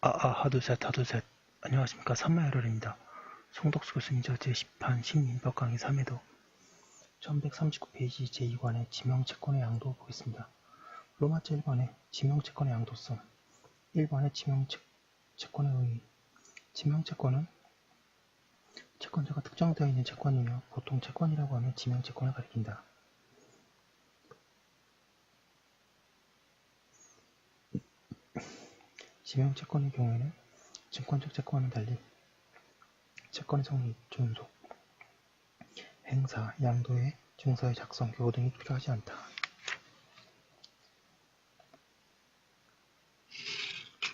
하두셋. 안녕하십니까. 산마열혈입니다. 송덕수 교수님 제10판 심리인법 강의 3회도 1139페이지 제2관의 지명채권의 양도 보겠습니다. 로마자 1번의 지명채권의 양도성 1번의 지명채권의 의의 지명채권은 채권자가 특정되어 있는 채권이며 보통 채권이라고 하면 지명채권을 가리킨다. 지명채권의 경우에는 증권적 채권과는 달리 채권의 성립, 존속, 행사, 양도의 증서의 작성, 교호 등이 필요하지 않다.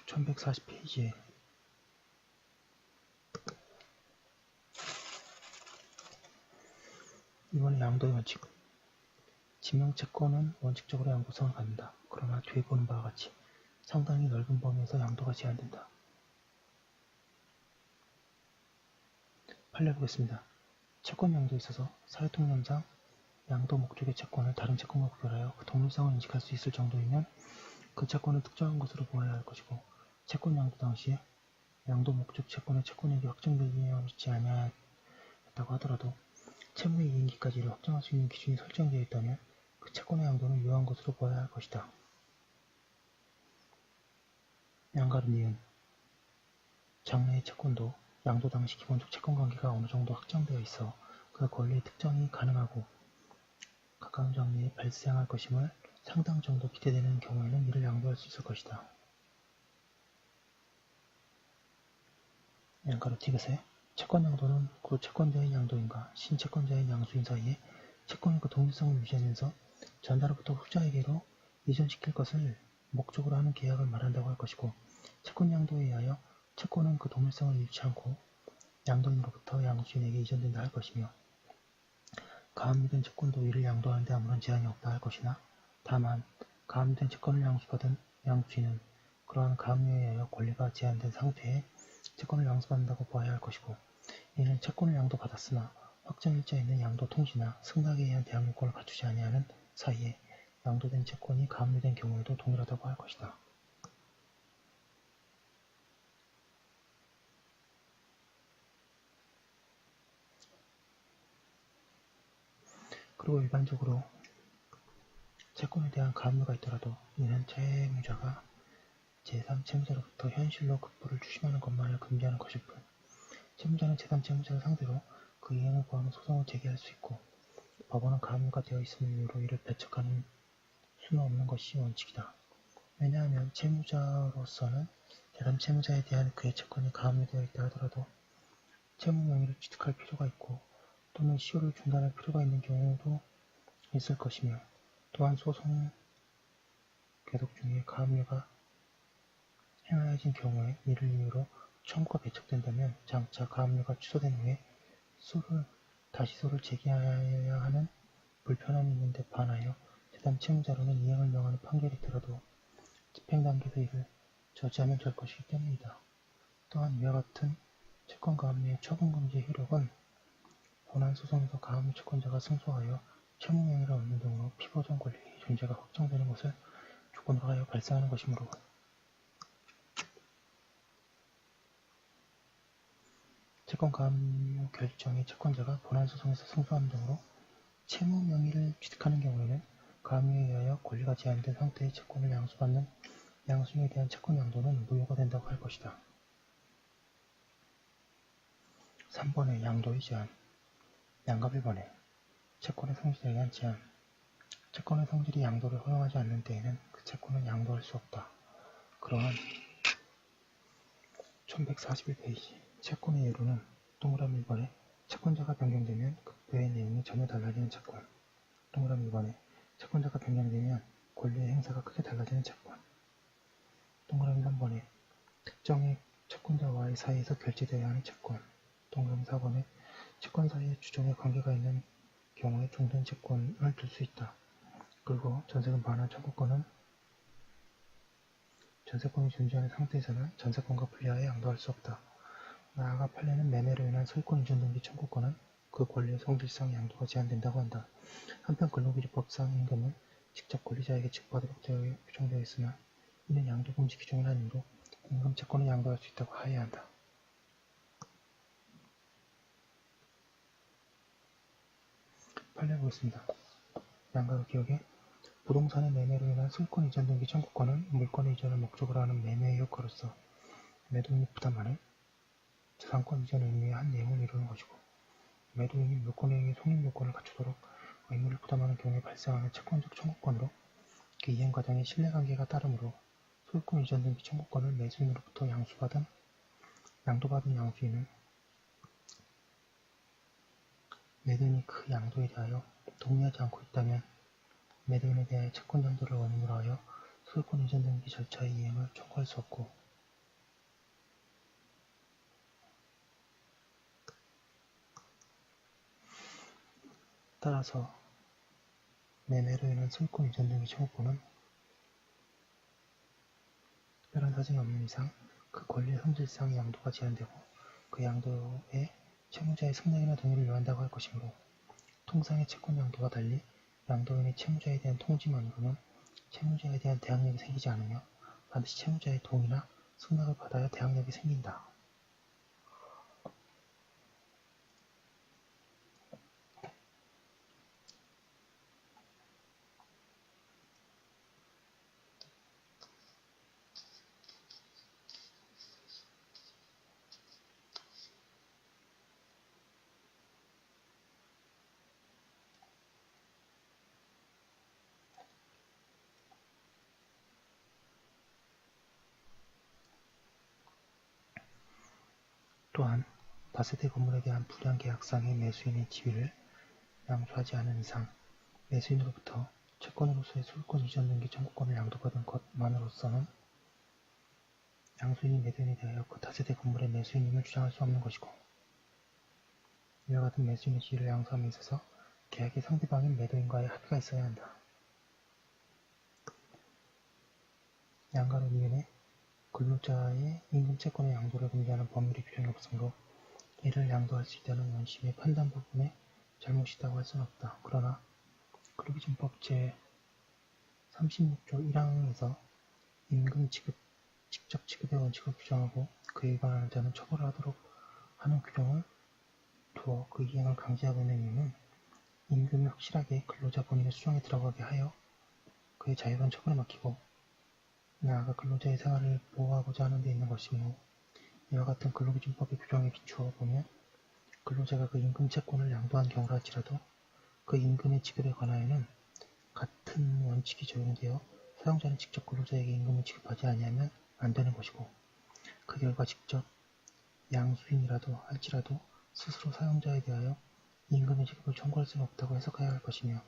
1140페이지에 이번에 양도의 원칙 지명채권은 원칙적으로 양도성을 갖는다. 그러나 뒤에 보는 바와 같이 상당히 넓은 범위에서 양도가 제한된다. 판례보겠습니다. 채권 양도에 있어서 사회통념상 양도 목적의 채권을 다른 채권과 구별하여 그 동일성을 인식할 수 있을 정도이면 그 채권을 특정한 것으로 보아야 할 것이고, 채권 양도 당시에 양도 목적 채권의 채권액이 확정되지 아니하였다고 하더라도 채무의 이행기까지 이를 확정할 수 있는 기준이 설정되어 있다면 그 채권의 양도는 유효한 것으로 보아야 할 것이다. 양가름 이은 장래의 채권도 양도 당시 기본적 채권관계가 어느 정도 확정되어 있어 그 권리의 특정이 가능하고 가까운 장래에 발생할 것임을 상당 정도 기대되는 경우에는 이를 양도할 수 있을 것이다. 양가로 티귿에 채권 양도는 구 채권자의 양도인과 신채권자의 양수인 사이에 채권의 그 동일성을 유지하면서 전자로부터 후자에게로 이전시킬 것을 목적으로 하는 계약을 말한다고 할 것이고, 채권 양도에 의하여 채권은 그 동일성을 잃지 않고 양도인으로부터 양수인에게 이전된다 할 것이며, 가압류된 채권도 이를 양도하는 데 아무런 제한이 없다 할 것이나, 다만 가압류된 채권을 양수받은 양수인은 그러한 가압류에 의하여 권리가 제한된 상태에 채권을 양수받는다고 보아야 할 것이고, 이는 채권을 양도받았으나 확정일자에 있는 양도 통지나 승낙에 의한 대항 요건을 갖추지 아니하는 사이에 양도된 채권이 가압류된 경우에도 동일하다고 할 것이다. 그리고 일반적으로 채권에 대한 가압류가 있더라도 이는 채무자가 제3채무자로부터 현실로 급부를 추심하는 것만을 금지하는 것일 뿐, 채무자는 제3채무자를 상대로 그 이행을 구하는 소송을 제기할 수 있고, 법원은 가압류가 되어 있음을 이유로 이를 배척하는 수는 없는 것이 원칙이다. 왜냐하면 채무자로서는 제3채무자에 대한 그의 채권이 가압류되어 있다 하더라도 채무 명의를 취득할 필요가 있고, 또는 시효를 중단할 필요가 있는 경우도 있을 것이며, 또한 소송 계속 중에 가압류가 행하여진 경우에 이를 이유로 청구가 배척된다면 장차 가압류가 취소된 후에 다시 소를 제기하여야 하는 불편함이 있는데 반하여 제3채무자로는 이행을 명하는 판결이 있더라도 집행단계에서 이를 저지하면 될 것이기 때문이다. 또한 이와 같은 채권 가압류의 처분금지의 효력은 본안소송에서 가압류 채권자가 승소하여 채무명의를 얻는 등으로 피보전 권리의 존재가 확정되는 것을 조건으로 하여 발생하는 것이므로, 채권 가압류 결정의 채권자가 본안소송에서 승소하는 등으로 채무 명의를 취득하는 경우에는 가압류에 의하여 권리가 제한된 상태의 채권을 양수받는 양수인에 대한 채권 양도는 무효가 된다고 할 것이다. 3번의 양도의 제한 양갑 1번에 채권의 성질에 의한 제한 채권의 성질이 양도를 허용하지 않는 때에는 그 채권은 양도할 수 없다. 그러한 1141페이지 채권의 예로는 동그라미 1번에 채권자가 변경되면 급부의 내용이 전혀 달라지는 채권, 동그라미 2번에 채권자가 변경되면 권리의 행사가 크게 달라지는 채권, 동그라미 3번에 특정의 채권자와의 사이에서 결제되어야 하는 채권, 동그라미 4번에 채권 사이에 주종의 관계가 있는 경우에 종된 채권을 둘 수 있다. 그리고 전세금 반환 청구권은 전세권이 존재하는 상태에서는 전세권과 분리하여 양도할 수 없다. 나아가 판례는 매매로 인한 소유권 이전 등기 청구권은 그 권리의 성질상 양도가 제한된다고 한다. 한편 근로기준법상 임금은 직접 권리자에게 지급하도록 규정되어 있으나 이는 양도금지 규정을 한 이유로 임금 채권을 양도할 수 있다고 하여야 한다. 판례 보겠습니다. 양가로 기억에 부동산의 매매로 인한 소유권 이전 등기 청구권은 물권의 이전을 목적으로 하는 매매의 효과로서 매도인이 부담하는 재산권 이전 의무의 한 내용을 이루는 것이고, 매도인이 물권행위 성립 요건을 갖추도록 의무를 부담하는 경우에 발생하는 채권적 청구권으로 그 이행 과정에 신뢰관계가 따르므로 소유권 이전 등기 청구권을 매수인으로부터 양도받은 양수인은 매도인이 그 양도에 대하여 동의하지 않고 있다면 매도인에 대하여 채권 양도를 원인으로 하여 소유권 이전 등기 절차의 이행을 청구할 수 없고, 따라서 매매로 인한 소유권 이전 등기 청구권은 특별한 사정이 없는 이상 그 권리의 성질상 양도가 제한되고, 그 양도에 채무자의 승낙이나 동의를 요한다고 할 것이므로, 통상의 채권 양도와 달리 양도인의 채무자에 대한 통지만으로는 채무자에 대한 대항력이 생기지 않으며 반드시 채무자의 동의나 승낙을 받아야 대항력이 생긴다. 또한 다세대 건물에 대한 불량계약상의 매수인의 지위를 양수하지 않은 이상 매수인으로부터 채권으로서의 소유권 이전 등기 청구권을 양도받은 것만으로서는 양수인이 매도인에 대하여 그 다세대 건물의 매수인임을 주장할 수 없는 것이고, 이와 같은 매수인의 지위를 양수함에 있어서 계약의 상대방인 매도인과의 합의가 있어야 한다. 양가로 이윤에 근로자의 임금 채권의 양도를 금지하는 법률의 규정이 없으므로 이를 양도할 수 있다는 원심의 판단 부분에 잘못이 있다고 할 수는 없다. 그러나 근로기준법 제36조 1항에서 임금 직접 지급의 원칙을 규정하고 그에 위반하는 자는 처벌하도록 하는 규정을 두어 그 이행을 강제하고 있는 이유는 임금이 확실하게 근로자 본인의 수령에 들어가게 하여 그의 자유로운 처분에 맡기고 나아가 근로자의 생활을 보호하고자 하는 데 있는 것이므로, 이와 같은 근로기준법의 규정에 비추어 보면 근로자가 그 임금 채권을 양도한 경우라 할지라도 그 임금의 지급에 관하여는 같은 원칙이 적용되어 사용자는 직접 근로자에게 임금을 지급하지 아니하면 안 되는 것이고, 그 결과 직접 양수인이라도 할지라도 스스로 사용자에 대하여 임금의 지급을 청구할 수는 없다고 해석해야 할 것이며,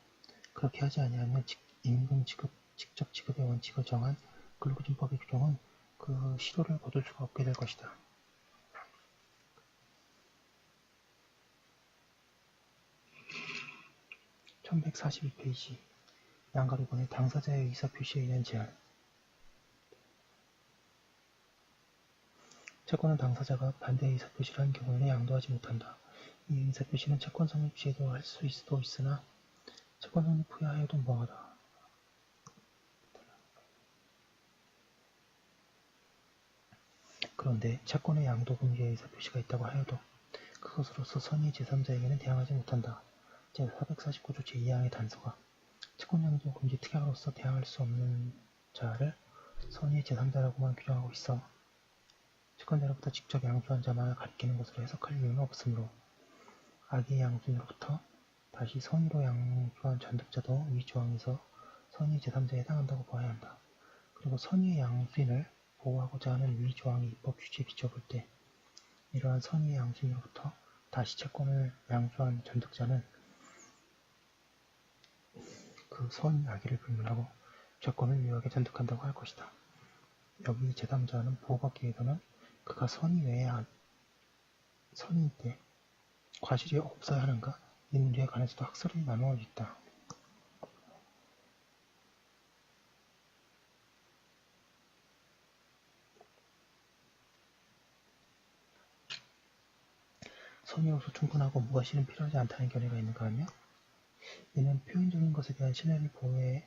그렇게 하지 아니하면 임금 직접 지급의 원칙을 정한 근로기준법의 규정은 그 실효를 거둘 수가 없게 될 것이다. 1142페이지 양가로 번의 당사자의 의사표시에 의한 제한. 채권은 당사자가 반대의 의사표시를 한 경우에는 양도하지 못한다. 이 의사표시는 채권 성립 시에도 할 수 있어도 있으나 채권 성립 후에 하여도 무방하다. 그런데 채권의 양도 금지의 의사표시가 있다고 하여도 그것으로서 선의 제3자에게는 대항하지 못한다. 제449조 제2항의 단서가 채권 양도 금지 특약으로서 대항할 수 없는 자를 선의 제3자라고만 규정하고 있어 채권자로부터 직접 양수한 자만을 가리키는 것으로 해석할 이유는 없으므로, 악의 양수인으로부터 다시 선의로 양수한 잔득자도 위 조항에서 선의 제3자에 해당한다고 보아야 한다. 그리고 선의의 양수인을 보호하고자 하는 위 조항의 입법 취지에 비춰볼 때 이러한 선의의 양수인으로부터 다시 채권을 양수한 잔득자는 그 선악의를 불문하고 채권을 유효하게 잔득한다고 할 것이다. 여기 제3자는 보호받기 위해서는 그가 선의 외에 선의일 때 과실이 없어야 하는가? 이 문제에 관해서도 학설이 나누어 있다. 선의로서 충분하고 무과실은 필요하지 않다는 견해가 있는가 하며, 이는 표현적인 것에 대한 신뢰를 보호해서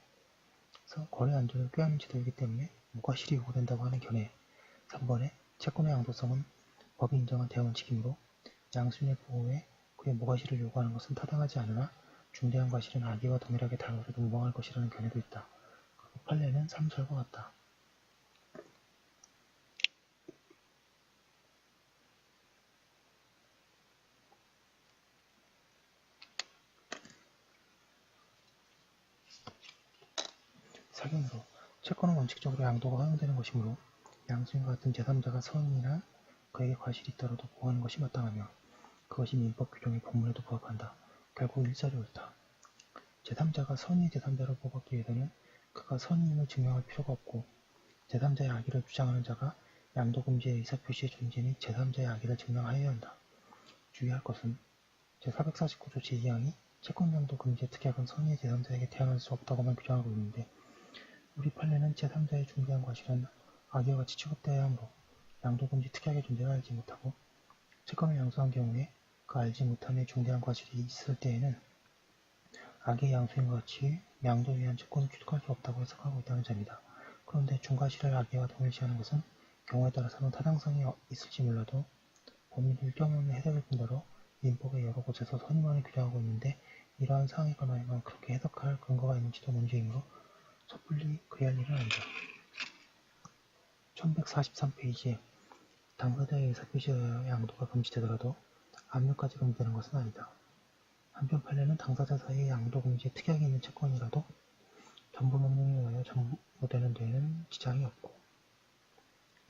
거래 안전을 꾀하는 제도이기 때문에 무과실이 요구된다고 하는 견해, 3번에 채권의 양도성은 법이 인정한 대원칙이므로 양수인의 보호에 그의 모가시를 요구하는 것은 타당하지 않으나 중대한 과실은 악의와 동일하게 다루어도 무방할 것이라는 견해도 있다. 그 판례는 삼설과 같다. 사견으로 채권은 원칙적으로 양도가 허용되는 것이므로 양수인과 같은 제3자가 서인이나 그에게 과실이 있더라도 보호하는 것이 마땅하며 그것이 민법 규정의 본문에도 부합한다. 결국 일설이 옳다. 제3자가 선의의 제3자를 보호받기 위해서는 그가 선의임을 증명할 필요가 없고 제3자의 악의를 주장하는 자가 양도금지의 의사표시의 존재 및 제3자의 악의를 증명하여야 한다. 주의할 것은 제449조 제2항이 채권양도 금지의 특약은 선의의 제3자에게 태어날 수 없다고만 규정하고 있는데 우리 판례는 제3자의 중대한 과실은 악의와 같이 취급되어야 하므로 양도금지 특약의 존재를 알지 못하고 채권을 양수한 경우에 그 알지 못함의 중대한 과실이 있을 때에는 악의 양수인과 같이 양도에 의한 채권을 취득할 수 없다고 해석하고 있다는 점이다. 그런데 중과실을 악의와 동일시하는 것은 경우에 따라서는 타당성이 있을지 몰라도 법률을 껴놓는 해석일 뿐더러 민법의 여러 곳에서 선임원을 규정하고 있는데 이러한 사항에 관하여만 그렇게 해석할 근거가 있는지도 문제이므로 섣불리 그리할 일은 아니다. 1143페이지에 당사자의 의사표시에 의하여 양도가 금지되더라도 압류까지 금지되는 것은 아니다. 한편 판례는 당사자 사이에 양도 금지의 특약이 있는 채권이라도 전부명령에 의하여 전부되는 데에는 지장이 없고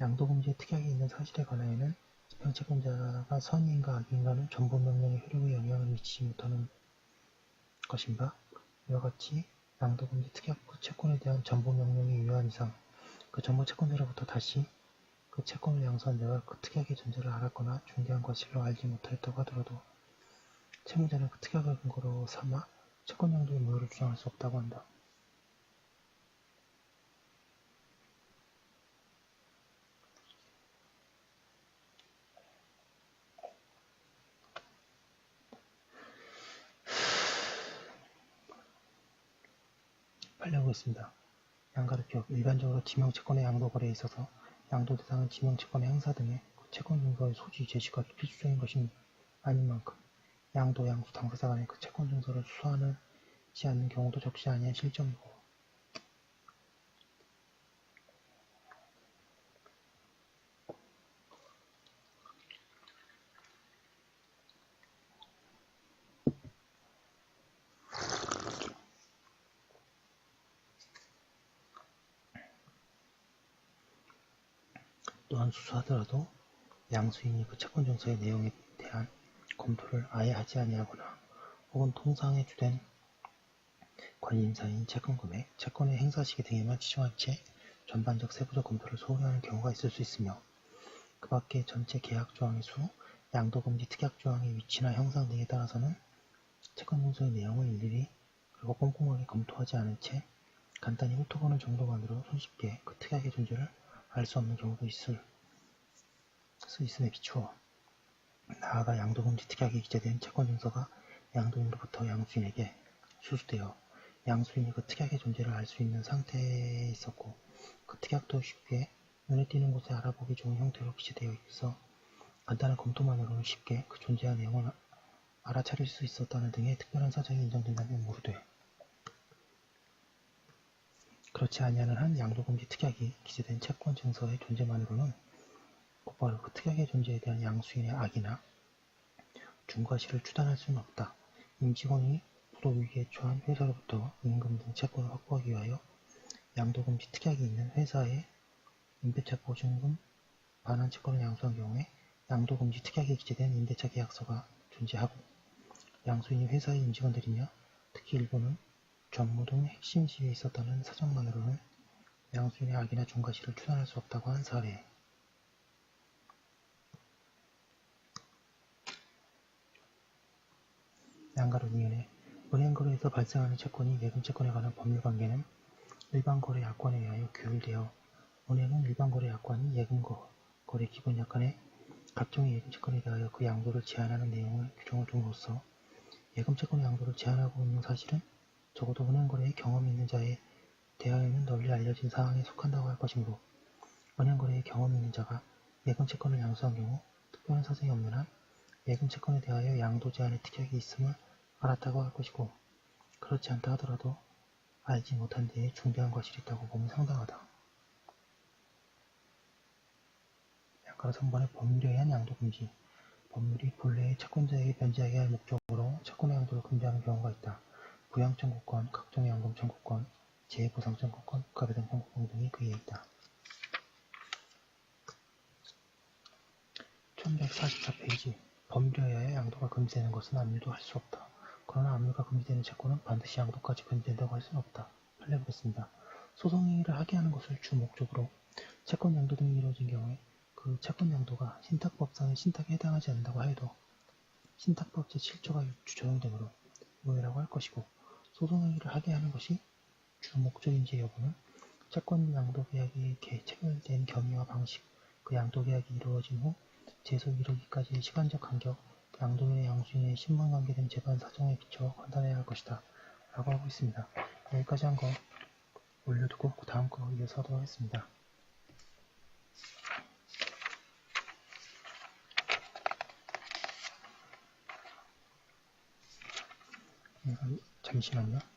양도 금지의 특약이 있는 사실에 관하여는 집행채권자가 선의인가 악의인가는 전부명령의 효력에 영향을 미치지 못하는 것인가 이와 같이 양도 금지 특약 채권에 대한 전부명령이 유효한 이상 그 전부 채권자로부터 다시 그 채권을 양수한 자가 그 특약의 존재를 알았거나 중대한 과실로 알지 못하였다고 하더라도 채무자는 그 특약을 근거로 삼아 채권 양도의 무효를 주장할 수 없다고 한다. 판례하고 있습니다. 양가르기업 일반적으로 지명채권의 양도거래에 있어서 양도 대상은 지명채권의 행사 등의 그 채권 증서의 소지 제시가 필수적인 것이 아닌 만큼 양도, 양수, 당사자 간의 그 채권 증서를 수수하지 않는 경우도 적지 아니한 실정이고 또한 수수하더라도 양수인이 그 채권 증서의 내용에 대한 검토를 아예 하지 아니하거나 혹은 통상에 주된 관심사인 채권금액, 채권의 행사 시기 등에만 치중한 채 전반적 세부적 검토를 소홀히 하는 경우가 있을 수 있으며 그 밖에 전체 계약 조항의 수, 양도금지 특약 조항의 위치나 형상 등에 따라서는 채권 증서의 내용을 일일이 그리고 꼼꼼하게 검토하지 않은 채 간단히 훑어보는 정도만으로 손쉽게 그 특약의 존재를 알 수 없는 경우도 있을 수 있음에 비추어 나아가 양도금지 특약이 기재된 채권 증서가 양도인으로부터 양수인에게 수수되어 양수인이 그 특약의 존재를 알 수 있는 상태에 있었고 그 특약도 쉽게 눈에 띄는 곳에 알아보기 좋은 형태로 기재되어 있어 간단한 검토만으로는 쉽게 그 존재와 내용을 알아차릴 수 있었다는 등의 특별한 사정이 인정된다면 모르되 그렇지 아니하는 한 양도금지 특약이 기재된 채권 증서의 존재만으로는 곧바로 그 특약의 존재에 대한 양수인의 악의나 중과실을 추단할 수는 없다. 임직원이 불호위기에 처한 회사로부터 임금 등 채권을 확보하기 위하여 양도금지 특약이 있는 회사에 임대차 보증금 반환 채권을 양수한 경우에 양도금지 특약이 기재된 임대차 계약서가 존재하고 양수인이 회사의 임직원들이며 특히 일부는 전무 등 핵심 지위에 있었다는 사정만으로는 양수인의 악의나 중과실을 추단할 수 없다고 한 사례. 양가로위원회 은행거래에서 발생하는 채권이 예금채권에 관한 법률관계는 일반거래약관에 의하여 규율되어 은행은 일반거래약관이 예금거래 기본약관에 각종의 예금채권에 대하여 그 양도를 제한하는 내용을 규정을 줌으로써 예금채권의 양도를 제한하고 있는 사실은 적어도 은행거래에 경험이 있는 자에 대하여는 널리 알려진 사항에 속한다고 할 것이므로 언양거래에 경험이 있는 자가 예금 채권을 양수한 경우 특별한 사정이 없는 한 예금 채권에 대하여 양도 제한의 특약이 있음을 알았다고 할 것이고, 그렇지 않다 하더라도 알지 못한 데에 중대한 과실이 있다고 보면 상당하다. 양가로 3번의 법률에 의한 양도 금지. 법률이 본래의 채권자에게 변제하게 할 목적으로 채권의 양도를 금지하는 경우가 있다. 부양청구권, 각종의 연금 청구권, 재보상 청구권, 국가배당 청구권 등이 그에 있다. 1144페이지. 법률에 의하여 양도가 금지되는 것은 압류도 할 수 없다. 그러나 압류가 금지되는 채권은 반드시 양도까지 금지된다고 할 수는 없다. 판례 보겠습니다. 소송행위를 하게 하는 것을 주 목적으로 채권 양도 등이 이루어진 경우에 그 채권 양도가 신탁법상의 신탁에 해당하지 않는다고 하여도 신탁법 제7조가 6주 적용되므로 무효라고 할 것이고, 소송행위를 하게 하는 것이 주 목적인지 여부는 채권 양도 계약이 체결된 경위와 방식, 그 양도 계약이 이루어진 후 제소 이르기까지의 시간적 간격, 양도인의 양수인의 신분관계 등 재반 사정에 비춰 판단해야 할 것이다. 라고 하고 있습니다. 여기까지 한 거 올려두고 그 다음 거 이어서 하도록 하겠습니다. 잠시만요.